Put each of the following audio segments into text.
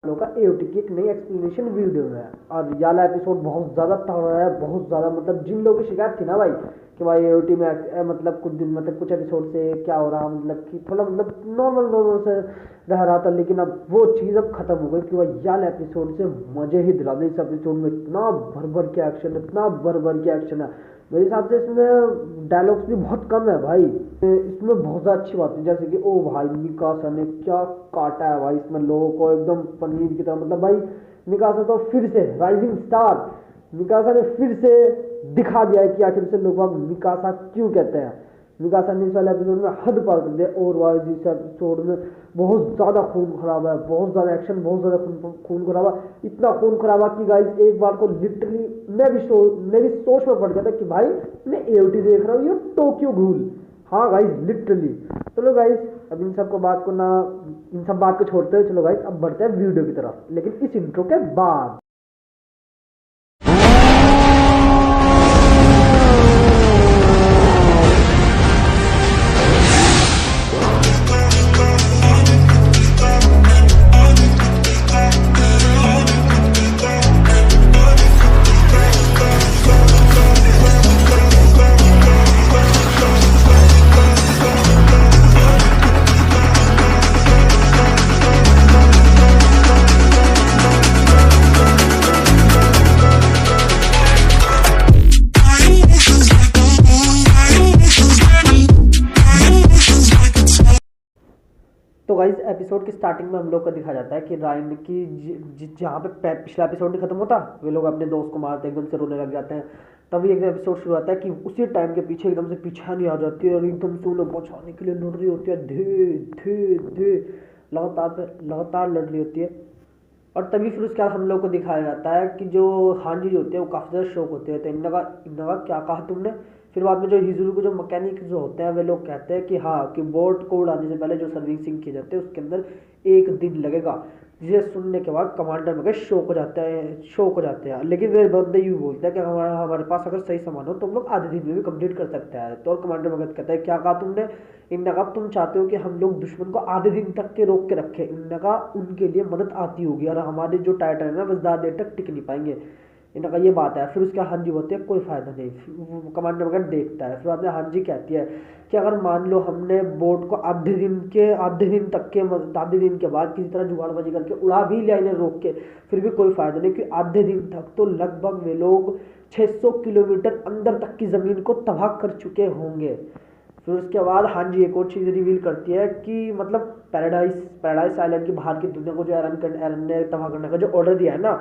लोग का एओटी की एक नई एक्सप्लेनेशन वीडियो है। और ये वाला एपिसोड बहुत ज़्यादा तगड़ा है, बहुत ज़्यादा। मतलब जिन लोगों की शिकायत थी ना भाई कि भाई एओटी में मतलब कुछ दिन मतलब कुछ एपिसोड से क्या हो रहा, मतलब कि थोड़ा मतलब नॉर्मल नॉर्मल से रह रहा था, लेकिन अब वो चीज़ अब खत्म हो गई कि भाई ये वाला एपिसोड से मजे ही दिला दे। इस एपिसोड में इतना भर भर के एक्शन है, इतना भर भर के एक्शन है। मेरे हिसाब से इसमें डायलॉग्स भी बहुत कम है भाई। इसमें बहुत ज़्यादा अच्छी बात है, जैसे कि ओ भाई मिकासा ने क्या काटा है भाई इसमें लोगों को एकदम पनीर की तरह। मतलब भाई मिकासा तो फिर से राइजिंग स्टार, मिकासा ने फिर से दिखा दिया है कि आखिर से लोग मिकासा क्यों कहते हैं। मिकासा ने इस वाले एपिसोड में हद पार कर दिया। और भाई इस एपिसोड में बहुत ज़्यादा खून खराबा है, बहुत ज़्यादा एक्शन, बहुत ज़्यादा खून खराबा। इतना खून खराबा कि गाइस एक बार को लिटरली मैं भी सोच में पड़ गया था कि भाई मैं एओटी देख रहा हूँ, ये टोक्यो घूल। हाँ गाइस लिटरली। चलो गाइस अब इन सब को बात को ना, इन सब बात को छोड़ते हुए चलो गाइस अब बढ़ते हैं वीडियो की तरफ, लेकिन इस इंट्रो के बाद। तो गाइस एपिसोड की स्टार्टिंग में हम लोग को दिखा जाता है कि रायन की जहाँ पे पिछला एपिसोड नहीं खत्म होता, वे लोग अपने दोस्त को मारते एकदम से रोने लग जाते हैं। तभी एक एपिसोड शुरू होता है कि उसी टाइम के पीछे एकदम से पीछा नहीं आ जाती है और एकदम से उन्हें बचाने के लिए लड़ रही होती है, धे धे धे लगातार लड़ रही होती है। और तभी फिर उसके बाद हम लोग को दिखाया जाता है कि जो हांजी जो होते हैं वो काफ़ी ज़्यादा शौक होते हैं। तो इनका क्या कहा तुमने। फिर बाद में जो हिजुरु के जो मैकेनिक जो होते हैं वे लोग कहते हैं कि हाँ कि बोट को उड़ाने से पहले जो सर्विसिंग की जाती है उसके अंदर 1 दिन लगेगा। जिसे सुनने के बाद कमांडर में शौक हो जाते हैं। लेकिन वे बंदे यूँ बोलते हैं कि हमारे पास अगर सही सामान हो तो हम लोग आधे दिन में भी कंप्लीट कर सकते हैं। तो और कमांडर भगत कहता है क्या कहा तुमने। इनने कहा तुम चाहते हो कि हम लोग दुश्मन को आधे दिन तक के रोक के रखें। इनने कहा उनके लिए मदद आती होगी और हमारे जो टाइटन है ना बस ज़्यादा देर तक टिक नहीं पाएंगे। इनका ये बात है। फिर उसके हांजी बोलते हैं कोई फ़ायदा नहीं। कमांडर वगैरह देखता है। फिर बाद में हांजी कहती है कि अगर मान लो हमने बोट को आधे दिन के बाद किसी तरह जुगाड़बाजी करके उड़ा भी लिया इन्हें रोक के, फिर भी कोई फ़ायदा नहीं, क्योंकि आधे दिन तक तो लगभग वे लोग 600 किलोमीटर अंदर तक की ज़मीन को तबाह कर चुके होंगे। फिर उसके बाद हांजी एक और चीज़ रिवील करती है कि मतलब पैराडाइज आइलैंड की बाहर की दुनिया को जो एरन ने तबाह करने का जो ऑर्डर दिया है ना,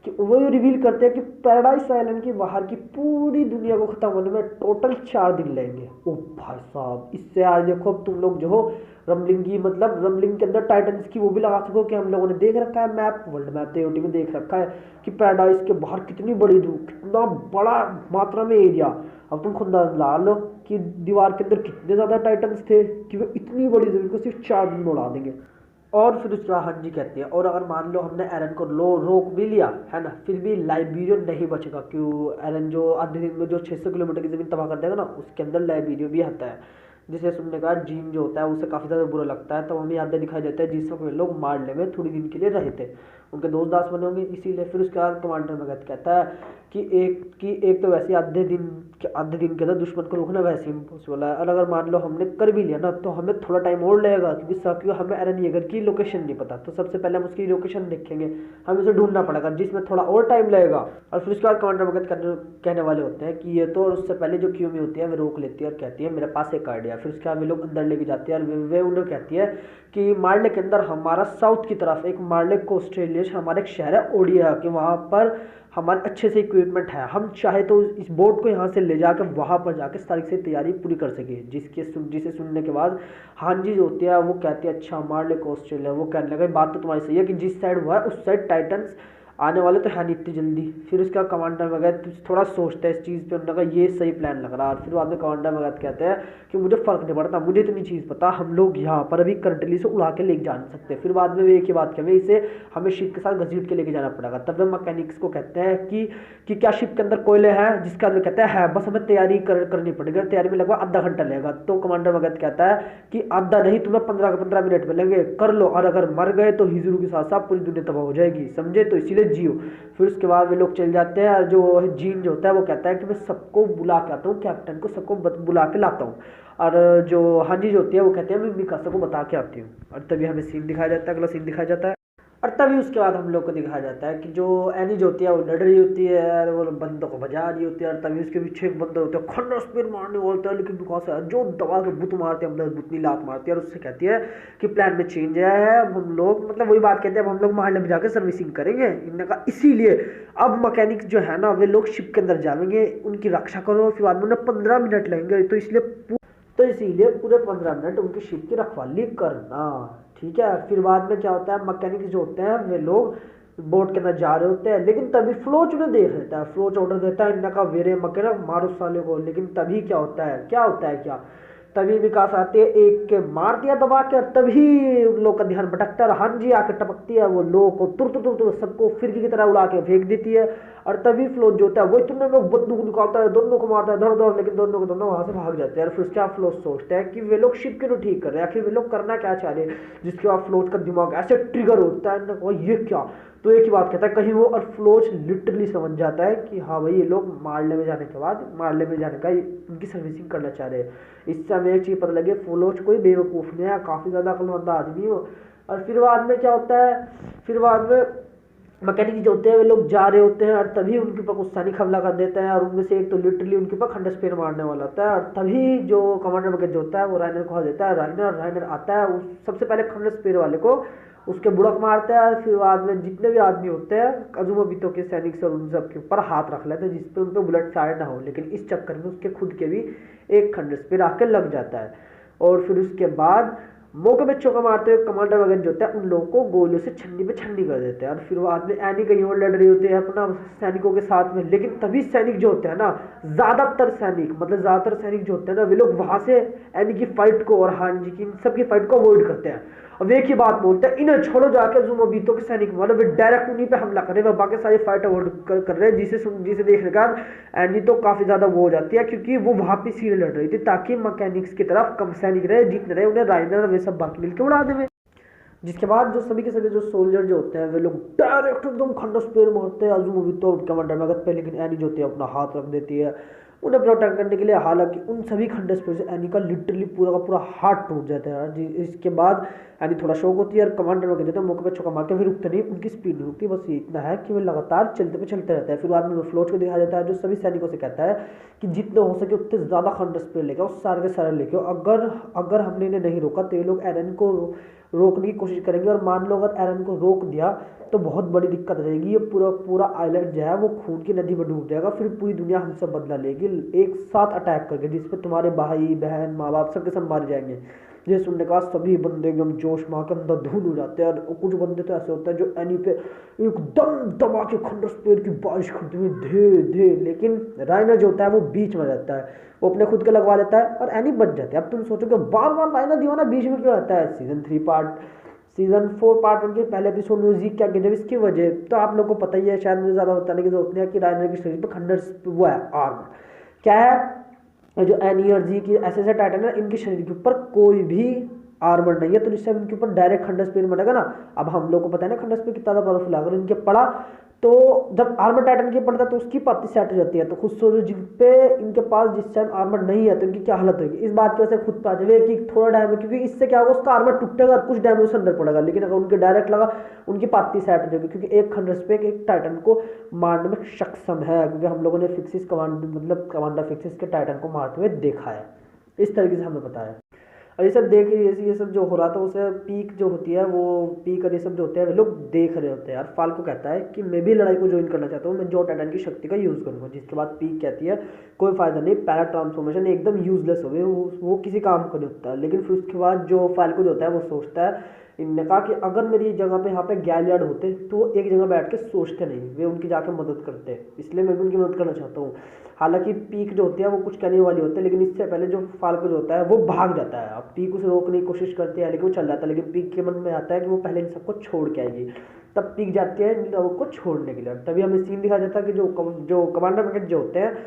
कि वो रिवील करते हैं कि पैराडाइज आइलैंड की बाहर की पूरी दुनिया को ख़त्म होने में टोटल 4 दिन लगेंगे। ओ भाई साहब, इससे यार देखो तुम लोग जो हो रमलिंग के अंदर टाइटन्स की वो भी लगा सको कि हम लोगों ने देख रखा है मैप, वर्ल्ड मैप तो एओटी में देख रखा है कि पैराडाइज के बाहर कितनी बड़ी कितना बड़ा मात्रा में एरिया। अब तुम खुद ला लो कि दीवार के अंदर कितने ज़्यादा टाइटन्स थे कि वो इतनी बड़ी ज़मीन को सिर्फ 4 दिन में उड़ा देंगे। और फिर उसके बाद हांजी कहती है और अगर मान लो हमने एरन को रोक भी लिया है ना, फिर भी लाइबेरियो नहीं बचेगा। क्यों, एरन जो आधे दिन में जो 600 किलोमीटर की ज़मीन तबाह कर देगा ना, उसके अंदर लाइबेरियो भी आता है। जिसे सुनने का जीन जो होता है उसे काफ़ी ज़्यादा बुरा लगता है। तो हमें यादें दिखाई देता है जिस वक्त वे लोग मारने में थोड़ी दिन के लिए रहे थे, उनके दोस्त दास बने होंगे इसीलिए। फिर उसके बाद कमांडर भगत कहता है कि एक तो वैसे आधे दिन के अंदर दुश्मन को रोकना वैसे इम्पॉसिबल है, और अगर मान लो हमने कर भी लिया ना तो हमें थोड़ा टाइम और लगेगा, क्योंकि हमें एरन येगर की लोकेशन नहीं पता। तो सबसे पहले हम उसकी लोकेशन देखेंगे, हमें उसे ढूंढना पड़ेगा जिसमें थोड़ा और टाइम लगेगा। और फिर उसके बाद कमांडर भगत कहने वाले होते हैं कि ये तो, और उससे पहले जो क्यों में होती है वे रोक लेती है और कहती है मेरे पास एक आइडिया। फिर उसके बाद वे लोग अंदर लेके जाते हैं और वे उन्हें कहती है कि मार्ले के अंदर हमारा साउथ की तरफ एक मार्ले को ऑस्ट्रेलिया हमारा एक शहर है ओडिया, कि वहाँ पर हमारे अच्छे से इक्विपमेंट है। हम चाहे तो इस बोट को यहाँ से ले जाकर वहाँ पर जाकर इस तारीख से तैयारी पूरी कर सके। जिसे सुनने के बाद हांजी जो होती है वो कहती है अच्छा मार्ले को ऑस्ट्रेलिया। वो कहने लगा बात तो तुम्हारी सही है कि जिस साइड हुआ है उस साइड टाइटन्स आने वाले तो है नहीं इतनी जल्दी। फिर उसका कमांडर वगैरह थोड़ा सोचता है इस चीज़ पे, उन्होंने कहा ये सही प्लान लग रहा है। और फिर बाद में कमांडर वगैरह कहते हैं कि मुझे फ़र्क नहीं पड़ता, मुझे इतनी चीज़ पता, हम लोग यहाँ पर अभी करंटली से उड़ा के लेके जा नहीं सकते। फिर बाद में वे एक ही बात कहें, इसे हमें शिप के साथ घसीट के लेके जाना पड़ेगा। तब वे मैकेनिक्स को कहते हैं कि क्या शिप के अंदर कोयले हैं, जिसका वे कहते हैं है, बस हमें तैयारी करनी पड़ेगी, तैयारी में लगभग आधा घंटा लगेगा। तो कमांडर वगैरह कहता है कि आधा नहीं, तुम्हें 15 मिनट मिलेंगे, कर लो, और अगर मर गए तो हिजरू के साथ साथ पूरी दुनिया तबाह हो जाएगी, समझे, तो इसीलिए जियो। फिर उसके बाद वे लोग चल जाते हैं, और जो जीन जो होता है वो कहता है कि मैं सबको बुला के आता हूँ, कैप्टन को सबको बुला के लाता हूँ। और जो हांजी जो होती है वो कहते हैं मैं मिकासा को बता के आती हूँ। और तभी हमें सीन दिखाया जाता है, अगला सीन दिखाया जाता है। और तभी उसके बाद हम लोग को दिखाया जाता है कि जो एनी जो होती है वो लड़ रही होती है, वो बंदों को बजा रही होती है, और तभी उसके पीछे एक बंदा होता है, खन्ना स्पिन मारने बोलता है, लेकिन बिकॉज जो दबा के बुत मारते हैं, मतलब बुतनी लात मारती है, और उससे कहती है कि प्लान में चेंज है, अब हम लोग, मतलब वही बात कहते हैं, अब हम लोग महल में जाकर सर्विसिंग करेंगे। इनने कहा इसीलिए अब मैकेनिक जो है ना वे लोग शिप के अंदर जाएंगे, उनकी रक्षा करो, फिर बाद में उन्हें 15 मिनट लगेंगे, तो इसीलिए पूरे 15 मिनट उनकी शिप की रखवाली करना, ठीक है। फिर बाद में क्या होता है, मैकेनिक जो होते हैं वे लोग बोट के अंदर जा रहे होते हैं, लेकिन तभी फ्लोच उन्हें देख लेता है, फ्लोच ऑर्डर देता है इनका वेरे मकरम मारो साले को। लेकिन तभी क्या होता है, क्या तभी विकास आते हैं, एक के मार दिया दबा के, और तभी उन लोग का ध्यान भटकता है, हाँ जी आके टपकती है, वो लोगों को तुर सबको फिरकी की तरह उड़ा के फेंक देती है। और तभी फ्लोच जो होता है वो इतने में बंदूक निकालता है, दोनों को मारता है धड़, लेकिन दोनों के दोनों वहां से भाग जाते हैं। और फिर क्या फ्लोच सोचता है कि वे लोग शिप क्यों ठीक कर रहे हैं, आखिर वे लोग करना क्या चाह रहे हैं। जिसके बाद फ्लोच का दिमाग ऐसे ट्रिगर होता है, ये क्या, तो एक ही बात कहता है कहीं वो, और फ्लोच लिटरली समझ जाता है कि हाँ भाई ये लोग मारले में जाने के बाद मारले में जाने का उनकी सर्विसिंग करना चाह रहे हैं। इससे हमें एक चीज़ पता लगे, फ्लोच कोई बेवकूफ़ नहीं है, काफ़ी ज़्यादा अक्लमंद आदमी हो। और फिर बाद में क्या होता है, फिर बाद में मैकेनिक जो होते हैं वे लोग जा रहे होते हैं, और तभी उनके ऊपर गुस्सा नहीं हमला कर देता है, और उनमें से एक तो लिटरली उनके ऊपर खंडस पेड़ मारने वाला होता है। और तभी जो कमांडर वगैरह जो होता है वो राइनर को खा देता है, राइनर आता है, सबसे पहले खंडस पेड़ वाले को उसके बुड़क मारता है। फिर बाद में जितने भी आदमी होते हैं अजुमाबितो के सैनिक से उन सब के ऊपर हाथ रख लेते हैं, जिसपे उन पर बुलेट फायर ना हो, लेकिन इस चक्कर में उसके खुद के भी एक खंडस पेड़ आके लग जाता है। और फिर उसके बाद मौके पे चौका मारते हुए कमांडर वगैरह जो होता है उन लोगों को गोलियों से छन्नी पे छन्नी कर देते हैं। और फिर बाद में एनी कहीं और लड़ रही होती है अपना सैनिकों के साथ में, लेकिन तभी सैनिक जो होते हैं ना, ज़्यादातर सैनिक जो होते हैं ना वे लोग वहां से एनी की फाइट को और हांजी की सबकी फाइट को अवॉइड करते हैं। अब एक ही बात बोलते हैं, इन्हें छोड़ो, जाकर जुमोबितो के सैनिक मारो, वे डायरेक्ट उन्हीं पे हमला करे, वह बाकी सारी फाइट अवॉइड कर रहे हैं। जिसे देखने का एनी तो काफ़ी ज़्यादा वो हो जाती है, क्योंकि वो वहाँ पे सीधे लड़ रही थी, ताकि मैकेनिक्स की तरफ कम सैनिक रहे, जीतने रहे, उन्हें राइनर वे सब बाकी मिलकर उड़ा देवे। जिसके बाद जो सभी के सभी जो सोल्जर जो होते हैं वे लोग डायरेक्ट एकदम खंडस पेड़ मारते हैं अजुमोबितो कमांडर मगध पे, लेकिन एनी जो होती है अपना हाथ रख देती है उन्हें प्रोटेक्ट करने के लिए। हालांकि उन सभी खंडस पेड़ से एनी का लिटरली पूरा का पूरा हार्ट टूट जाता है। इसके बाद एनी थोड़ा शौक होती है, और कमांडर वगैरह देते हैं मौके पर चौका मार के, फिर रुकते नहीं, उनकी स्पीड नहीं रुकती, बस ये इतना है कि वे लगातार चलते रहते हैं। फिर बाद में फ्लोच को दिखाया जाता है, जो सभी सैनिकों से कहता है कि जितने हो सके उतने ज़्यादा खंडस पेड़ लेके आओ, सारे के सारे लेके आओ। अगर हमने इन्हें नहीं रोका तो ये लोग एरन को रोकने की कोशिश करेंगे, और मान लो अगर एरन को रोक दिया तो बहुत बड़ी दिक्कत आ जाएगी, ये पूरा आइलैंड जो है वो खून की नदी में डूब जाएगा, फिर पूरी दुनिया हमसे बदला लेगी एक साथ अटैक करके, जिसपे तुम्हारे भाई बहन माँ बाप सबके सब मारे जाएंगे। ये सुनने का सभी बंदे एकदम जोश में आके अंदर धुन हो जाते हैं। और कुछ बंदे तो ऐसे होते हैं जो एनी पे एकदम दबा के खंडस पेड़ की बारिश करते हुए धे, लेकिन राइनर जो होता है वो बीच में रहता है, वो अपने खुद के लगवा लेता है और एनी बच जाते हैं। अब तुम सोचो कि बार राइनर दीवाना बीच में क्यों रहता है। सीजन 4 पार्ट 1 के पहले एपिसोड म्यूजिक क्या जब इसकी वजह तो आप लोग को पता ही है, शायद मुझे ज़्यादा बताने की जरूरत नहीं है कि राइनर के शरीर पर खंडर वो है आर्म क्या है, जो एनी और जी की ऐसे टाइटन है इनके शरीर के ऊपर कोई भी आर्मर नहीं है, तो जिससे इनके ऊपर डायरेक्ट खंडर स्पेयर मरेगा ना। अब हम लोग को पता है ना खंडर स्पेयर कितना ज़्यादा पावरफुल है, अगर इनके पड़ा तो जब आर्मर टाइटन के पड़ता है तो उसकी पत्ती सेट हो जाती है। तो खुद सोचो जिन पे इनके पास जिस टाइम आर्मर नहीं है तो इनकी क्या हालत होगी। इस बात की वजह से खुद पे आ जाए कि थोड़ा डैमेज, क्योंकि इससे क्या होगा उसका आर्मर टूटेगा और कुछ डैमेज उसके अंदर पड़ेगा, लेकिन अगर उनके डायरेक्ट लगा उनकी पत्ती सेट हो जाएगी, क्योंकि एक खंडर स्पेयर एक टाइटन को मारने में सक्षम है, क्योंकि हम लोगों ने कमांडर फिक्सिस के टाइटन को मारते हुए देखा है, इस तरीके से हमें पता है। और ये सब देख ये सब जो हो रहा था उसे पीक जो होती है वो पीक और ये सब जो होते हैं वे लोग देख रहे होते हैं। यार फाल्को कहता है कि मैं भी लड़ाई को ज्वाइन करना चाहता हूँ, मैं जो टाइटन की शक्ति का यूज़ करूँगा। जिसके बाद पीक कहती है कोई फ़ायदा नहीं, पैरा ट्रांसफॉर्मेशन एकदम यूजलेस हो गए, वो किसी काम का नहीं होता। लेकिन फिर उसके बाद जो फाल्को जो होता है वो सोचता है इनने कहा कि अगर मेरी जगह पे यहाँ पे गैलियार्ड होते तो वो एक जगह बैठ के सोचते नहीं, वे उनकी जाके मदद करते, इसलिए मैं भी उनकी मदद करना चाहता हूँ। हालांकि पीक जो होती है वो कुछ कहने वाली होती है, लेकिन इससे पहले जो फाल्को जो होता है वो भाग जाता है। अब पीक उसे रोकने की कोशिश करती है लेकिन वो चल जाता है, लेकिन पीक के मन में आता है कि वो पहले इन सबको छोड़ के आएगी। तब पीक जाती है इन लोगों को छोड़ने के लिए। तभी हमें सीन दिखाया जाता है कि जो कमांडर मैकेनिक जो होते हैं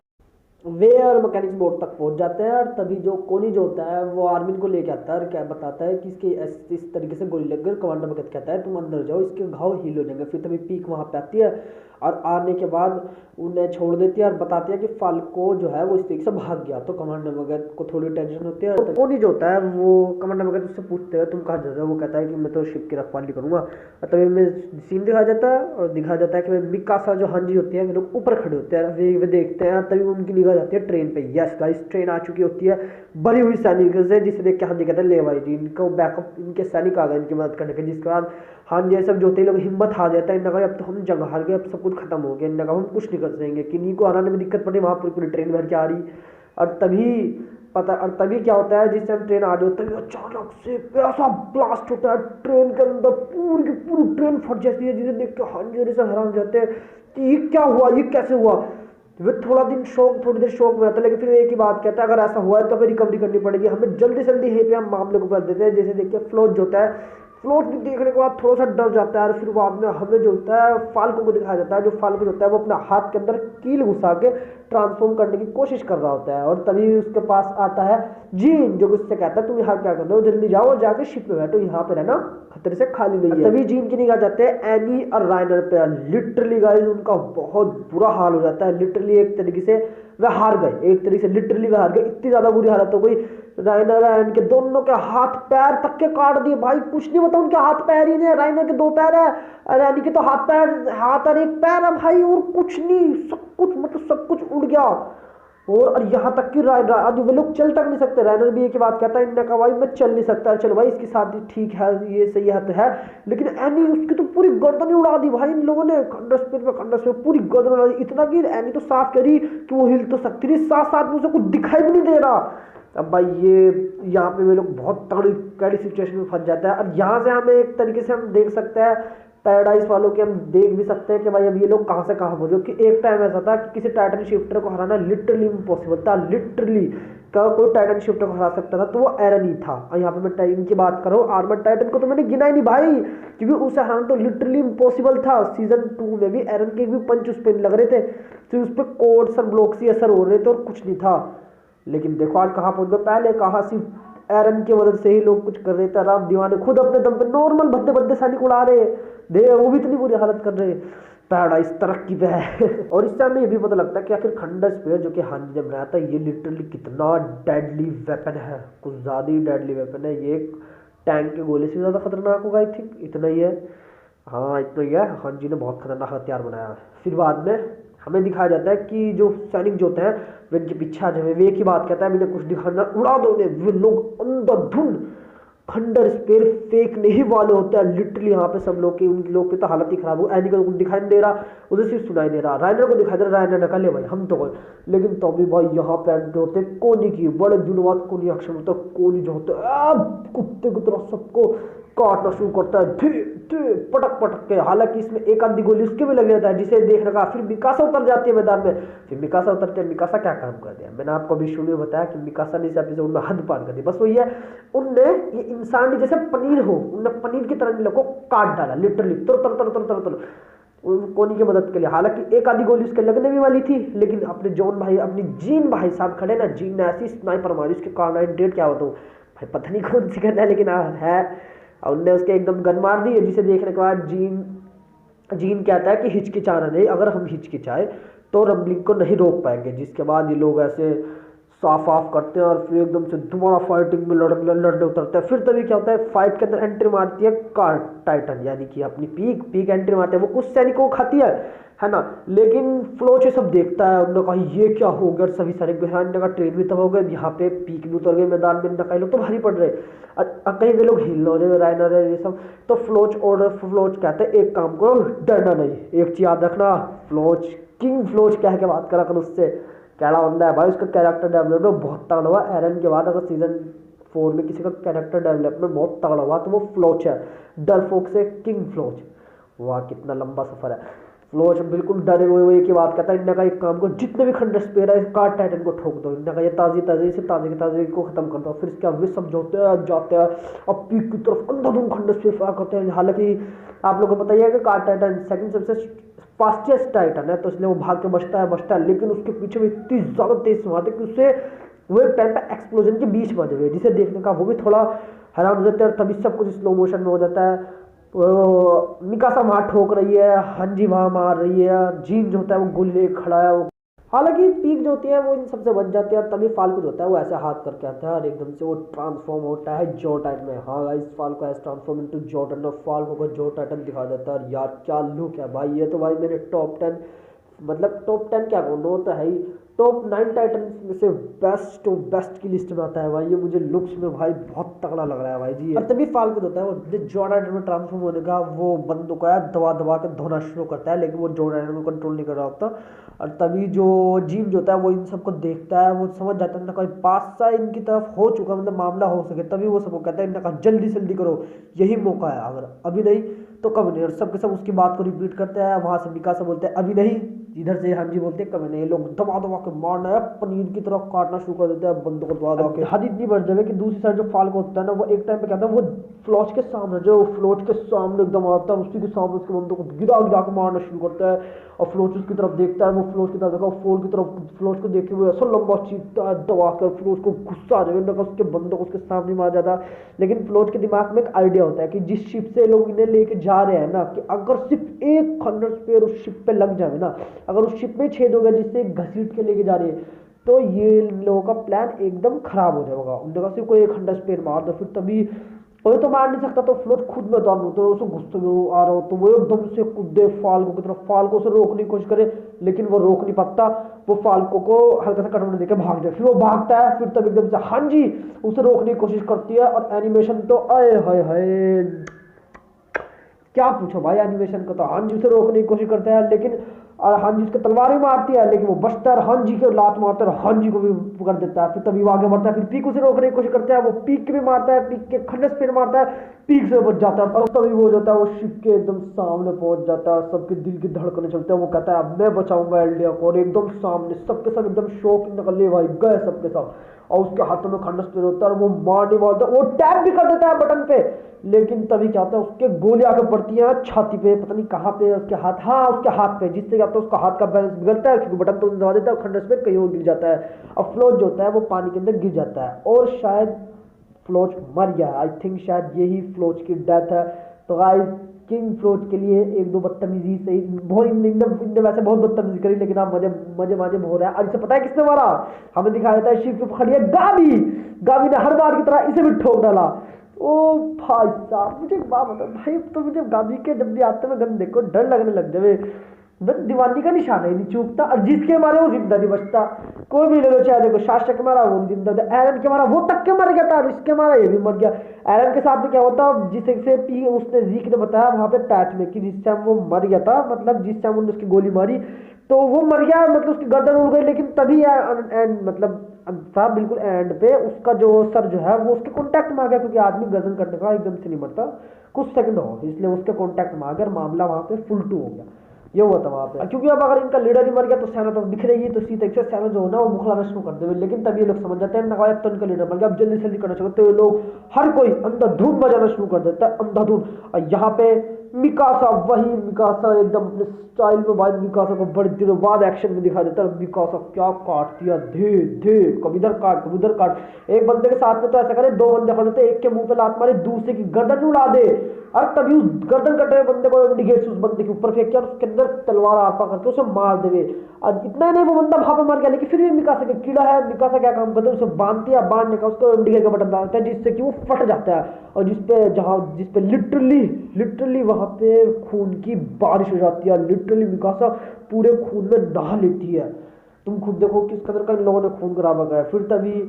वे और मैकेनिक्स बोर्ड तक पहुंच जाते हैं, और तभी जो कोनी जो होता है वो आर्मिन को लेके आता है और क्या बताता है कि इसके इस तरीके से गोली लग गई। कमांडर मैकेनिक कहता है तुम अंदर जाओ, इसके घाव हील हो जाएंगे। फिर तभी पीक वहाँ पे आती है और आने के बाद उन्हें छोड़ देती है और बताती है कि फाल्को जो है वो इस तरीके से भाग गया। तो कमांडर मैकेनिक को थोड़ी टेंशन होती है। तो कोनी जो होता है वो कमांडर मैकेनिक उससे पूछते हैं तुम कहाँ जा रहे हो, वो कहता है कि मैं तो शिप की रखवाली करूंगा। और तभी में सीन दिखाया जाता है और दिखाया जाता है कि मिकासा जो हांजी होती है वे लोग ऊपर खड़े होते हैं, वे देखते हैं। तभी उनकी निगाह जाती है ट्रेन पे। यस गाइस, ट्रेन आ चुकी होती है भरी हुई सैनिकों से, जिसे देख के हांजी कहते हैं ले भाई जी, इनको बैकअप, इनके सैनिक आ गए इनकी मदद करने के। जिसके बाद हांजी ये सब जो होते हैं लोग हिम्मत हार जाता है। इनका कहा अब तो हम जंग हार गए, अब सब कुछ खत्म हो गया, इनका कहा हम कुछ नहीं कर सकेंगे। किन्हीं को हराने में दिक्कत पड़ी, वहाँ पूरी पूरी ट्रेन भर के आ रही। और तभी क्या होता है, जिस टाइम ट्रेन आ रही होती है अचानक से ऐसा ब्लास्ट होता है ट्रेन के अंदर, पूरी की पूरी ट्रेन फट जाती है, जिसे देख के हांजी से हैरान जाते हैं कि ये क्या हुआ, ये कैसे हुआ। वे थोड़ी देर शौक में आता है, लेकिन फिर एक ही बात कहता है अगर ऐसा हुआ है तो फिर रिकवरी करनी पड़ेगी, हमें जल्दी जल्दी यहीं पे हम मामले को कर देते हैं। जैसे देखिए फ्लोट जो होता है, फ्लोट भी देखने के बाद थोड़ा सा डर जाता है और फिर बाद में हमें जो होता है फाल्को को दिखाया जाता है। जो फाल्को जो होता है वो अपना हाथ के अंदर कील घुसा के ट्रांसफॉर्म करने की कोशिश कर रहा होता है। और तभी उसके पास आता है जीन, जो उससे कहता है तुम यहाँ क्या कर रहे हो, जल्दी जाओ और जाके शिप में बैठो, यहाँ पे रहना खतरे से खाली नहीं है। तभी जीन की निगाह जाते हैं एनी और राइनर पे। लिटरली गाइस उनका बहुत बुरा हाल हो जाता है। लिटरली एक तरीके से वह हार गए, एक तरीके से लिटरली वह हार गए। इतनी ज्यादा बुरी हालत हो गई, राइनर एंड के दोनों के हाथ पैर तक के काट दिए भाई। कुछ नहीं बता, उनके हाथ पैर ही नहीं, राइनर के 2 पैर है, रैनी के तो हाथ और 1 पैर है भाई, और कुछ नहीं, सब कुछ मतलब सब कुछ उड़ गया। और यहाँ तक कि वे लोग चल तक नहीं सकते। राइनर भी एक ही बात कहता है, इनने कहा भाई मैं चल नहीं सकता। चलो भाई इसकी शादी ठीक है, ये सही है तो है, लेकिन एनी उसकी तो पूरी गर्दन ही उड़ा दी भाई इन लोगों ने, खंडर पे पूरी गर्दन उड़ा दी। इतना कि एनी तो साफ करी कि वो हिल तो सकती थी, साथ साथ में उसे कुछ दिखाई भी नहीं दे रहा। अब भाई ये यहाँ पे वे लोग बहुत तगड़ी कैडी सिचुएशन में फंस जाता है। और यहाँ से हमें एक तरीके से हम देख सकते हैं पैराडाइज वालों के, हम देख भी सकते हैं कि भाई अब ये लोग कहाँ से कहाँ पहुंचे। क्योंकि एक टाइम ऐसा था कि किसी टाइटन शिफ्टर को हराना लिटरली इम्पॉसिबल था। लिटरली क्या कोई टाइटन शिफ्टर को हरा सकता था तो वो एरन ही था। और यहाँ पे मैं टाइटन की बात कर रहा हूँ, आर्मर टाइटन को तो मैंने गिना ही नहीं भाई, क्योंकि उसे हराना तो लिटरली इम्पॉसिबल था। सीजन 2 में भी एरन के भी पंच उस पर लग रहे थे, तो उस पर कोड सन ब्लॉक से असर हो रहे थे और कुछ नहीं था। लेकिन देखो आज कहाँ पहुंच गए। पहले कहा सिर्फ एरन की मदद से ही लोग कुछ कर रहे थे, राम दीवाने खुद अपने दम पे नॉर्मल भद्दे भद्दे सैनिक उड़ा रहे दे, वो भी इतनी बुरी हालत कर रहे। पैराडाइज तरक्की पे है। और इससे हमें ये भी पता लगता है कि आखिर खंडर स्पेयर जो कि हांजी जब बनाया था, ये लिटरली कितना डेडली वेपन है, कुछ ज़्यादा ही डेडली वेपन है। ये टैंक के गोले से ज़्यादा खतरनाक होगा, आई थिंक इतना ही है। हाँ इतना ही है, हांजी ने बहुत खतरनाक हथियार बनाया। फिर बाद में हमें दिखाया जाता है कि जो सैनिक जो होते हैं वे इनके पीछे आ जाए। वे एक ही बात कहता है मैंने कुछ दिखाना, उड़ा दो उन्हें। वे लोग अंधाधुंध खंडर स्पेयर फेंकने ही वाले होते हैं लिटरली। यहाँ पे सब लोग की, उनके लोग की तो हालत ही खराब हो। एनी को कुछ दिखाई नहीं दे रहा, उसे सिर्फ सुनाई दे रहा। राइनर को दिखाई दे रहा, राइनर निकाल ले भाई हम तो कोई। लेकिन तो भी भाई यहाँ पे जो होते कोनी की बड़े दिनों बाद कोनी अक्षर होता है। कोनी जो होता है कुत्ते की तरह सबको काटना शुरू करता है, धी धी पटक पटक के। हालांकि इसमें एक आधी गोली उसके भी लग जाता है, जिसे देखने का। फिर मिकासा उतर जाती है मैदान में। फिर मिकासा उतरते हैं, मिकासा क्या काम कर दिया, मैंने आपको अभी शुरू में बताया कि मिकासा ने इस एपिसोड में हद पार कर दी। बस वही है, उनने ये इंसान जैसे पनीर हो, उनने पनीर की तरह इन लोगों को काट डाला लिटरली, तुर तुर तुर तुर तुर तुर कोनी की मदद के लिए। हालांकि एक आधी गोली उसके लगने भी वाली थी, लेकिन अपने जॉन भाई, अपनी जीन भाई साहब खड़े ना, जीन ने ऐसी स्नाइपर मारी, उसके कार्नाइट डेट क्या होता भाई पता नहीं कौन सी करना है, लेकिन है। और उनने उसके एकदम गन मार दी, जिसे देखने के बाद जीन कहता है कि हिचकिचाना नहीं, अगर हम हिचकिचाए तो रंबलिंग को नहीं रोक पाएंगे। जिसके बाद ये लोग ऐसे साफ ऑफ करते हैं और फिर एकदम से दोबारा फाइटिंग में लड़ने उतरते हैं। फिर तभी क्या होता है, फाइट के अंदर एंट्री मारती है कार टाइटन, यानी कि अपनी पीक एंट्री मारते हैं। वो कुछ सैनिकों को खाती है ना, लेकिन फ्लोच ये सब देखता है। उन्होंने कहा ये क्या हो गया, सभी सैनिक बिहार का ट्रेन भी तब हो गए, यहाँ पे पीक भी उतर गए मैदान में, कई लोग तो भारी पड़ रहे, कहीं वे लोग हिल हो रहे, राइनर है ये सब। तो फ्लोच कहते हैं एक काम करो, डरना नहीं, एक चीज याद रखना, किंग फ्लोच कह के बात करा कर उससे। कैड़ा बंदा है भाई, उसका कैरेक्टर डेवलपमेंट बहुत तगड़ा हुआ। एरन के बाद अगर सीजन 4 में किसी का कैरेक्टर डेवलपमेंट बहुत तगड़ा हुआ तो वो फ्लोच है, डरफोक से किंग फ्लोच। वाह कितना लंबा सफर है। फ्लोच बिल्कुल डरे हुए एक ही बात कहता है, इनका का एक काम को जितने भी खंडर स्पेयर है कार्ड टाइटन को ठोक दो, इनका ये ताजी ताजी से ताजे के ताजे को खत्म कर दो। फिर इसके वे समझौते हैं जाते हैं अब पीक की तरफ अंधाधुंध खंडर स्पेयर फायर करते हैं। हालांकि आप लोगों को पता ही है कि कार्ड टाइटन सेकंड सबसे फास्टेस्ट टाइटन है तो इसलिए वो भाग के बचता है, लेकिन उसके पीछे भी इतनी ज्यादा तेज समात है कि उससे वो एक टाइम पे एक्सप्लोजन के बीच में हुए, जिसे देखने का वो भी थोड़ा हैरान हो जाता है। तभी सब कुछ स्लो मोशन में हो जाता है। तो मिकासा वहां ठोक रही है, हंजी वहां मार रही है, जीन जो होता है वो गोली लेके खड़ा है। हालांकि पीक जो होती है वो इन सबसे बच जाती है। और तभी फाल्को जो होता है वो ऐसे हाथ करके आता है और एकदम से वो ट्रांसफॉर्म होता है जो टाइटन में। हाँ गाइस, फाल्को हैज ट्रांसफॉर्म इनटू जो टाइटन और फाल्को को जो टाइटन दिखा देता है। यार क्या लुक है भाई, ये तो भाई मेरे टॉप 10 मतलब टॉप 10 क्या कहूँ, तो है ही टॉप 9 टाइटन में से बेस्ट टू बेस्ट की लिस्ट में आता है भाई। ये मुझे लुक्स में भाई बहुत तगड़ा लग रहा है भाई जी। और तभी फाल्को होता है वो जो टाइटन में ट्रांसफॉर्म होने का वो बंदूक है दबा दबा के धोना शुरू करता है, लेकिन वो जो टाइटन को कंट्रोल नहीं कर रहा होता। और तभी जो जीम जो होता है वो इन सबको देखता है, वो समझ जाता है ना कोई पास सा इनकी तरफ हो चुका मतलब मामला हो सके, तभी वो सबको कहता है इनका कहा जल्दी जल्दी करो, यही मौका है, अगर अभी नहीं तो कभी नहीं। और सबके सब उसकी बात को रिपीट करते हैं। वहां से मिकासा बोलते हैं अभी नहीं, इधर से हांजी बोलते हैं कभी नहीं। लोग दबा दबा के मारना है, पनीर की तरफ काटना शुरू कर देते हैं बंदों को दबा दबा के। हद इतनी बढ़ जाए कि दूसरी साइड जो फाल्को होता है ना वो एक टाइम पे कहता है वो फ्लोच के सामने जो फ्लोच के सामने एकदम आता है, उसी के सामने उसके बंदों को गिरा गिरा के मारना शुरू करता है। और फ्लोच उसकी तरफ देखता है, वो फ्लोच की तरफ देखा, फोन की तरफ फ्लोच को देखते हुए ऐसा लंबा चीखता है दबा कर। फ्लोच को गुस्सा आ जाए उसके बंदों को उसके सामने मारा जाता। लेकिन फ्लोच के दिमाग में एक आइडिया होता है कि जिस शिप से लोग इन्हें लेके जा रहे हैं ना, कि अगर सिर्फ एक खंडर स्पेयर उस शिप पे लग जाए ना, अगर उस शिप में छेद हो गया जिससे घसीट के लेके जा रहे हैं, तो ये लोगों का प्लान एकदम खराब हो जाएगा। उनके पास सिर्फ कोई एक खंडर स्पेयर मार दो, फिर तभी कोई तो मार नहीं सकता। तो फ्लोच खुद में दौड़ तो उसे गुस्से में आ रहा हो तो वो एकदम से कूदे फाल्को की तरफ, फाल्को से रोकने की कोशिश करे लेकिन वो रोक नहीं पाता। वो फाल्को को हल्का सा कटोरा देके भाग जाए, फिर वो भागता है, फिर तब एकदम से हाँ जी उसे रोकने की कोशिश करती है। और एनिमेशन तो आए हाय हाय क्या पूछो भाई, एनिमेशन को तो हांजी उसे रोकने की कोशिश करता है, लेकिन हांजी उसको तलवार भी मारती है, लेकिन वो बचता है, हांजी के लात मारता है और हांजी को भी पकड़ देता है। फिर तभी वो आगे बढ़ता है, फिर पीक उसे रोकने की कोशिश करता है, वो पीक के भी मारता है, पीक के खंडस पे मारता है, पीक से बच जाता है। और तभी वो जाता है वो शिप के एकदम सामने पहुंच जाता है, सबके दिल की धड़कने चलते हैं। वो कहता है अब मैं बचाऊंगा एल्डिया को, और एकदम सामने सबके सब एकदम शौक निकले भाई गए सबके सब। और उसके हाथों में खंडस पे होता है और वो मारने वाला वो टैप भी कर देता है बटन पे, लेकिन तभी क्या होता है उसके गोली आके पड़ती है छाती पे, पता नहीं कहाँ पे उसके हाथ, हाँ उसके हाथ पे, जिससे क्या होता है उसका हाथ का बैलेंस बिगड़ता है क्योंकि बटन तो दबा देता है और खंडस पे कहीं और गिर जाता है। और फ्लोच जो होता है वो पानी के अंदर गिर जाता है और शायद फ्लोच मर गया। आई थिंक शायद यही फ्लोच की डेथ है। तो गाइस किंग फ्लोच के लिए एक दो बदतमीजी से बहुत इनने वैसे बहुत बदतमीजी करी, लेकिन आप मजे मजे माजे हो रहा है। और इसे पता है किसने मारा, हमें दिखाया जाता है शिप खड़ी है गावी, गावी ने हर बार की तरह इसे भी ठोक डाला। ओ भाई साहब मुझे एक बात बता भाई, तो मुझे गावी के जब भी आते में गन देखो डर लगने लग जाए, बस दीवानी का निशाना ही नहीं चूकता। और जिसके मारे वो जिंदा नहीं बचता, कोई भी ले लो, चाहे देखो शासक के मारा वो जिंदा था, एरन के मारा वो तक के मर गया था, इसके मारा ये भी मर गया। एरन के साथ में क्या होता, जिसे से पी उसने जीक ने बताया वहां पे पैच में कि जिस टाइम वो मर गया था, मतलब जिस टाइम उन्होंने उसकी गोली मारी तो वो मर गया, मतलब उसकी गर्दन उड़ गई। लेकिन तभी एंड मतलब था बिल्कुल एंड पे उसका जो सर जो है वो उसके कॉन्टैक्ट में आ गया, क्योंकि आदमी गर्दन कटने का एकदम से नहीं मरता, कुछ सेकंड हो, इसलिए उसके कॉन्टैक्ट में आ गया, मामला वहां पे फुल टू हो गया। ये हुआ था वहां पे, क्योंकि अब अगर इनका लीडर ही मर गया तो सेना तो बिखरेगी, तो इसी तरीके से सेना जो है ना वो मुखलाना शुरू कर देवे। लेकिन तभी ये लोग समझ जाते हैं नवाब तो इनका लीडर मर गया, अब जल्दी से जल्दी करना चाहिए, तो ये लोग हर कोई अंधाधुंध बजाना शुरू कर देता है, अंधाधुंध। और यहाँ पे मिकासा वही मिकासा एकदम अपने स्टाइल में भाई मिकासा को बड़े दिनों बाद एक्शन में दिखा देता है। मिकासा क्या काट दिया, धे धे कभी इधर काट कभी उधर काट। एक बंदे के साथ में तो ऐसा करे, दो बंदे खड़े थे, एक के मुंह पे लात मारे, दूसरे की गर्दन उड़ा दे, और तभी उस गर्दन कटे हुए बंदे को इंडिकेट उस बंदे के ऊपर फेंक किया और उसके अंदर तलवार आरपा करके उसे मार देवे। और इतना नहीं वो बंदा वहां पर मर गया, लेकिन फिर भी मिकासा का कीड़ा है, मिकासा क्या काम करता है उसे बांधती है, बांधने का उसको इंडिकेट का बटन डालता है जिससे कि वो फट जाता है, और जिसपे लिटरली वहां पे खून की बारिश हो जाती है। लिटरली मिकासा पूरे खून में नहा लेती है, तुम खुद देखो किस कदर का इन लोगों ने खून खराब किया है। फिर तभी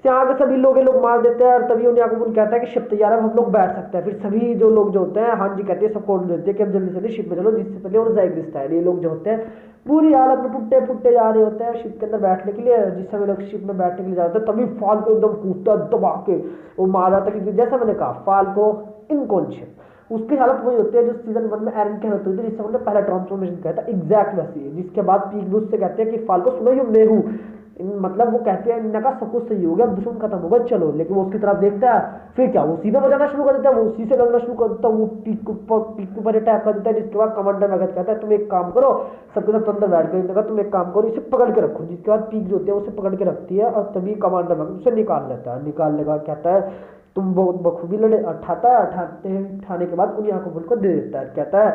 यहाँ के सभी लोग ये लोग मार देते हैं, और तभी उन्हें याकूब कहता है कि शिप तैयार है, अब हम लोग बैठ सकते हैं। फिर सभी जो लोग जो होते हैं हाँ जी कहते हैं, सबको ऑर्डर देते हैं कि अब जल्दी से जल्दी शिप में चलो, जिससे पहले और जाइग्रिस था। ये लोग जो होते हैं पूरी हालत में टूटे फुट्टे जा रहे होते हैं शिप के अंदर बैठने के लिए। जिस समय लोग शिप में बैठने के लिए जाते हैं तभी फाल को एकदम कूदता दबा के वो मार रहा था, क्योंकि जैसा मैंने कहा फाल को इनकॉन्शियस उसकी हालत वही होती है जो सीजन 1 में एरन की हालत हुई थी, जिससे उन्होंने पहला ट्रांसफॉर्मेशन किया था, एग्जैक्ट वैसी है। जिसके बाद पीक भी उससे कहते हैं कि फाल को सुनो यू मैं हूँ, मतलब वो कहते हैं इनका सब कुछ सही हो गया, दुश्मन खत्म होगा चलो, लेकिन वो उसकी तरफ देखता है, फिर क्या वो सीधे बजाना शुरू कर देता है, वो उसी से लड़ना शुरू कर देता है, वो पीक के ऊपर अटैक कर देता है। जिसके बाद कमांडर मैगथ कहता है तुम एक काम करो, सबके सब अंदर बैठ गए, इनका तुम एक काम करो इसे पकड़ के रखो। जिसके बाद पीक जो होती है उसे पकड़ के रखती है, और तभी कमांडर मैगथ उसे निकाल लेता है। निकालने का कहता है तुम बहुत बखूबी लड़े, उठाने के बाद उन याकूब को दे देता है, कहता है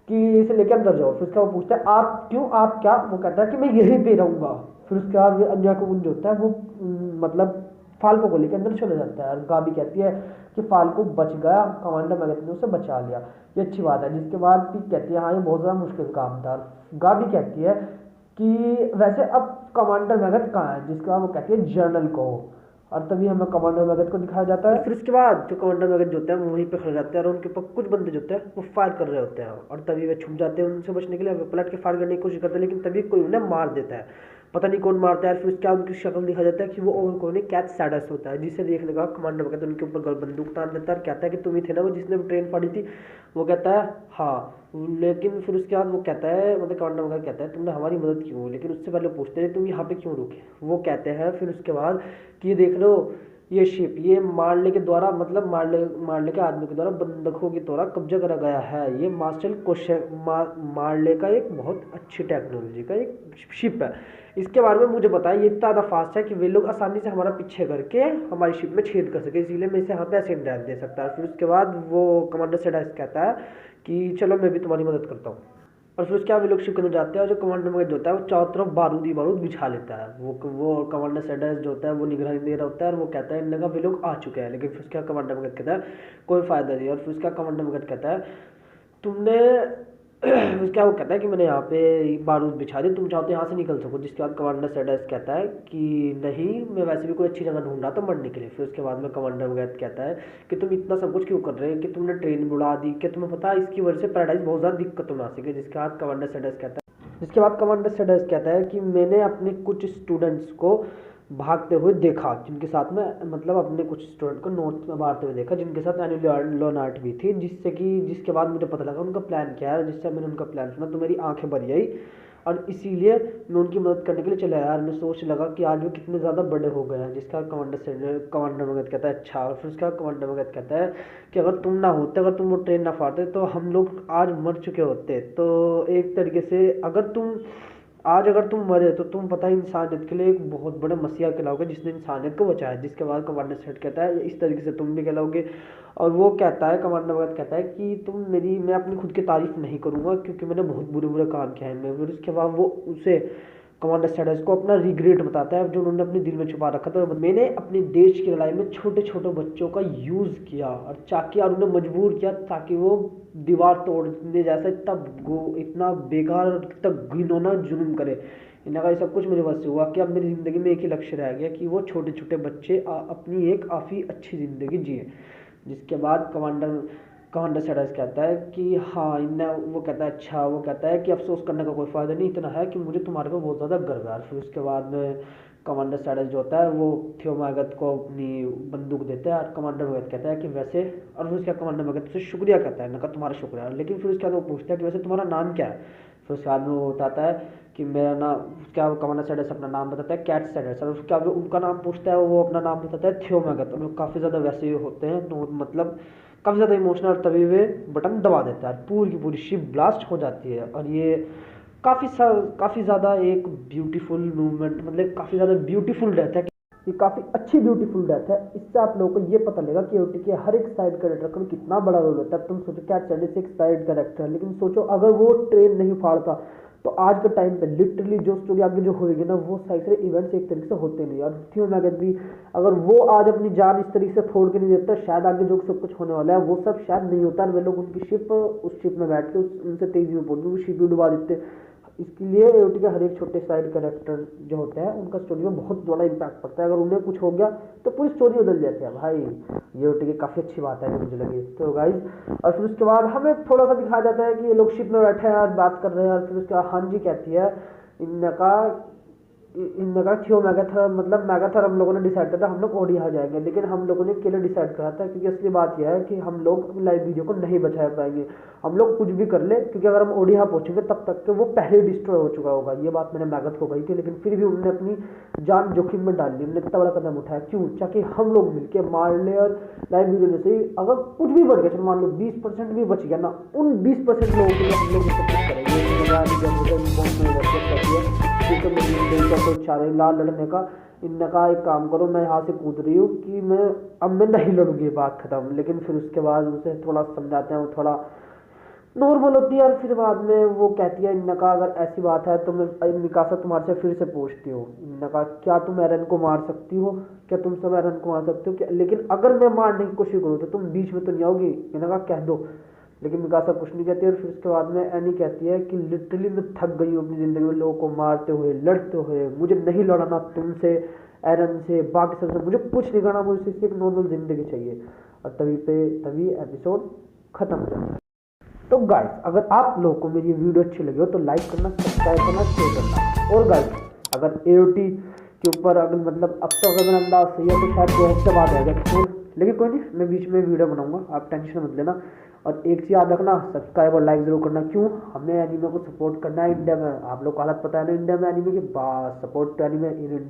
कि इसे लेके अंदर जाओ। फिर उसका वो पूछता है आप क्यों, आप क्या, वो कहता है कि मैं यहीं पे रहूंगा। फिर उसके बाद याकूब जो होता है वो मतलब फाल्को को लेकर अंदर चले जाता है, और गाबी कहती है कि फाल्को बच गया, कमांडर मैगथ ने उसे बचा लिया, ये अच्छी बात है। जिसके बाद पीक कहती है हाँ ये बहुत ज़्यादा मुश्किल काम था। गाबी कहती है कि वैसे अब कमांडर मैगथ कहाँ है, जिसके बाद वो कहती है जर्नल को, और तभी हमें कमांडर मैगथ को दिखाया जाता है। फिर उसके बाद जो कमांडर मैगथ जो होते हैं वो वहीं पे खड़े जाते हैं, और उनके ऊपर कुछ बंदे जो होते हैं वो फायर कर रहे होते हैं, और तभी वे छुप जाते हैं उनसे बचने के लिए, पलट के फायर करने की कोशिश करते हैं, लेकिन तभी कोई उन्हें मार देता है, पता नहीं कौन मारता है। फिर उसके बाद उनकी शक्ल दिखा जाता है कि वो और कोई नहीं कैट सैडस होता है, जिसे देखने का कमांडर मैगथ उनके ऊपर बंदूक तान देता है, और कहता है कि तुम ही थे ना वो जिसने ट्रेन फाड़ी थी। वो कहता है हाँ, लेकिन फिर उसके बाद वो कहता है, मतलब कमांडर मैगथ कहता है तुमने हमारी मदद क्यों, लेकिन उससे पहले पूछते हैं तुम यहाँ पे क्यों रुके। वो कहते हैं फिर उसके बाद कि ये देख लो ये शिप ये मारले के द्वारा, मतलब मारले के आदमी के द्वारा बंदूकों के द्वारा कब्जा करा गया है। ये मार्शल क्वेश्चन मारले का एक बहुत अच्छी टेक्नोलॉजी का एक शिप है। इसके बारे में मुझे बताया, ये इतना ज़्यादा फास्ट है कि वे लोग आसानी से हमारा पीछे करके हमारी शिप में छेद कर सके, इसीलिए मैं इसे यहाँ पे ऐसे ड्राइव दे सकता है। फिर उसके बाद वो कमांडर सेडास कहता है कि चलो मैं भी तुम्हारी मदद करता हूँ, और फिर उसके बाद वे लोग शिप के अंदर जाते हैं, और जो कमांडर मैगथ जो होता है वो चारों तरफ बारूद बिछा लेता है। वो कमांडर सेडास जो होता है वो निगरानी दे रहा होता है, और वो कहता है इनका वे लोग आ चुके हैं, लेकिन फिर उसका कमांडर मैगथ कहता है कोई फायदा नहीं। और फिर उसका कमांडर मैगथ कहता है तुमने उसका वो कहता है कि मैंने यहाँ पे बारूद बिछा दी, तुम चाहो तो यहाँ से निकल सको। जिसके बाद कमांडर सेडास कहता है कि नहीं मैं वैसे भी कोई अच्छी जगह ढूंढ रहा था मरने के लिए। फिर उसके बाद में कमांडर मैगथ कहता है कि तुम इतना सब कुछ क्यों कर रहे हैं, कि तुमने ट्रेन उड़ा दी, कि तुम्हें पता है इसकी वजह से पैराडाइज बहुत ज़्यादा दिक्कतों में आ सके। जिसके बाद कमांडर सेडास कहता है कि मैंने अपने कुछ स्टूडेंट्स को भागते हुए देखा, जिनके साथ में मतलब अपने कुछ स्टूडेंट को नोट्स में मारते हुए देखा, जिनके साथ एनी लोनार्ट भी थी, जिसके बाद मुझे पता लगा उनका प्लान क्या है। जिससे मैंने उनका प्लान सुना तो मेरी आंखें भर आई, और इसीलिए मैं उनकी मदद करने के लिए चला यार। मैं सोच लगा कि आज वो कितने ज़्यादा बड़े हो गए हैं। जिसका कमांडर मैगथ कहता है अच्छा। और फिर उसका कमांडर मैगथ कहता है कि अगर तुम ना होते, अगर तुम वो ट्रेन ना फाड़ते तो हम लोग आज मर चुके होते। तो एक तरीके से अगर तुम मरे तो तुम पता है इंसानियत के लिए एक बहुत बड़े मसीहा कहलाओगे जिसने इंसानियत को बचाया। जिसके बाद कमांडर सेठ कहता है इस तरीके से तुम भी कहलाओगे। और वो कहता है कमांडर मैगथ कहता है कि मैं अपनी खुद की तारीफ नहीं करूँगा, क्योंकि मैंने बहुत बुरे बुरे काम किए हैं। फिर उसके बाद वो उसे कमांडर सेडास को अपना रिग्रेट बताता है जो उन्होंने अपने दिल में छुपा रखा था। मैंने अपने देश की लड़ाई में छोटे छोटे बच्चों का यूज़ किया और चाकिया, और उन्हें मजबूर किया ताकि वो दीवार तोड़ने जैसा इतना बेकार और इतना घिनौना जुल्म करे। इनका ये सब कुछ मुझे बस हुआ कि अब मेरी ज़िंदगी में एक ही लक्ष्य रह गया कि वो छोटे छोटे बच्चे अपनी एक काफ़ी अच्छी ज़िंदगी जिए। जिसके बाद कमांडर सेडास कहता है कि हाँ वो कहता है अच्छा। वो कहता है कि अफसोस करने का कोई फ़ायदा नहीं, इतना है कि मुझे तुम्हारे पे बहुत ज़्यादा गर्व है। फिर उसके बाद में कमांडर सेडास जो होता है वो थियो मैगथ को अपनी बंदूक देता है, और कमांडर मैगथ कहता है कि वैसे, और फिर उसका कमांडर मैगथ से शुक्रिया कहता है, ना तुम्हारा शुक्रिया। लेकिन फिर उसके बाद वो पूछता है कि वैसे तुम्हारा नाम क्या है। फिर उसके बाद में वो बताता है कि मेरा नाम, क्या कमांडर सेडास अपना नाम बताता है कैट सेडास, और उसके बाद उनका नाम पूछता है, वो अपना नाम बताता है थियो मैगथ। और वो काफ़ी ज़्यादा वैसे होते हैं तो मतलब काफ़ी ज़्यादा इमोशनल, तभी वे बटन दबा देता है, पूरी की पूरी शिप ब्लास्ट हो जाती है। और ये काफ़ी ज़्यादा एक ब्यूटीफुल मूवमेंट, मतलब काफ़ी ज़्यादा ब्यूटीफुल डेथ है। ये काफ़ी अच्छी ब्यूटीफुल डेथ है। इससे आप लोगों को ये पता लगेगा कि ओटी के हर एक साइड कैरेक्टर का कितना बड़ा रोल होता है। तुम सोचो कैट सेडास एक साइड कैरेक्टर है, लेकिन सोचो अगर वो ट्रेन नहीं फाड़ता तो आज के टाइम पे लिटरली जो स्टोरी आगे जो होगी ना, वो सारे सारे इवेंट्स एक तरीके से होते नहीं। और थियो मैगथ भी अगर वो आज अपनी जान इस तरीके से फोड़ के नहीं देता, शायद आगे जो सब कुछ होने वाला है वो सब शायद नहीं होता। वे लोग उनकी शिप उस शिप में बैठ के उनसे तेजी में पहुंच वो शिप भी डुबा देते। इसके लिए एओटी के हर एक छोटे साइड कैरेक्टर जो होते हैं उनका स्टोरी में बहुत बड़ा इम्पैक्ट पड़ता है। अगर उन्हें कुछ हो गया तो पूरी स्टोरी बदल जाती है भाई। एओटी की काफ़ी अच्छी बात है जो मुझे लगी। तो गाइज और फिर उसके बाद हमें थोड़ा सा दिखाया जाता है कि ये लोग शिप में बैठे हैं और बात कर रहे हैं। और फिर उसके बाद हांजी कहती है इनका क्यों मैगाथर मतलब मैगाथर हम लोगों ने डिसाइड किया था हम लोग ओडिहा जाएंगे, लेकिन हम लोगों ने अकेले डिसाइड करा था क्योंकि असली बात यह है कि हम लोग लाइव वीडियो को नहीं बचा पाएंगे। हम लोग कुछ भी कर ले क्योंकि अगर हम ओडिहा पहुंचेंगे तब तक के वो पहले डिस्ट्रॉय हो चुका होगा। ये बात मैंने मैगथ को कही थी, लेकिन फिर भी उन्होंने अपनी जान जोखिम में डाल ली। उन्होंने इतना बड़ा कदम उठाया क्यों, ताकि हम लोग मिलकर मार ले। और लाइव वीडियो में से अगर कुछ भी बढ़ गया, चलो मान लो 20% भी बच गया ना, उन 20% लोगों के लिए हम लोग सब कुछ करेंगे। तो चारे लाल लड़ने का इनने कहा एक काम करो, मैं यहाँ से कूद रही हूँ कि मैं नहीं लड़ूंगी, बात खत्म। लेकिन फिर उसके बाद उसे थोड़ा समझाते हैं, वो थोड़ा नॉर्मल होती है। और फिर बाद में वो कहती है इनने कहा अगर ऐसी बात है तो मैं मिकासा तुम्हारे से फिर से पूछती हूँ। इनने कहा क्या तुम एरन को मार सकती हो, क्या तुम सब एरन को मार सकते हो क्या, लेकिन अगर मैं मारने की कोशिश करूँ तो तुम बीच में तो नहीं आओगी। इन्होंने कहा कह दो, लेकिन मिकासा कुछ नहीं कहती। और फिर उसके बाद में एनी कहती है कि लिटरली मैं थक गई हूँ अपनी ज़िंदगी में लोगों को मारते हुए लड़ते हुए, मुझे नहीं लड़ना तुमसे, एरन से, बाकी सबसे, मुझे कुछ नहीं करना, मुझे सिर्फ एक नॉर्मल ज़िंदगी चाहिए। और तभी एपिसोड खत्म हो जाता है। तो गाइस अगर आप लोगों को मेरी वीडियो अच्छी लगी हो तो लाइक करना, सब्सक्राइब करना, शेयर करना। और गाइस अगर एओटी के ऊपर अगर मतलब अब तो अगर मेरा अंदाज सही है तो शायद 2 हफ्ते बाद आएगा एपिसोड, लेकिन कोई नहीं, मैं बीच में वीडियो बनाऊंगा, आप टेंशन मत लेना। और एक चीज़ याद रखना, सब्सक्राइब और लाइक जरूर करना। क्यों, हमें एनीमे को सपोर्ट करना है इंडिया में। आप लोग को हालत पता है ना इंडिया में एनीमे की, बस support to anime in India.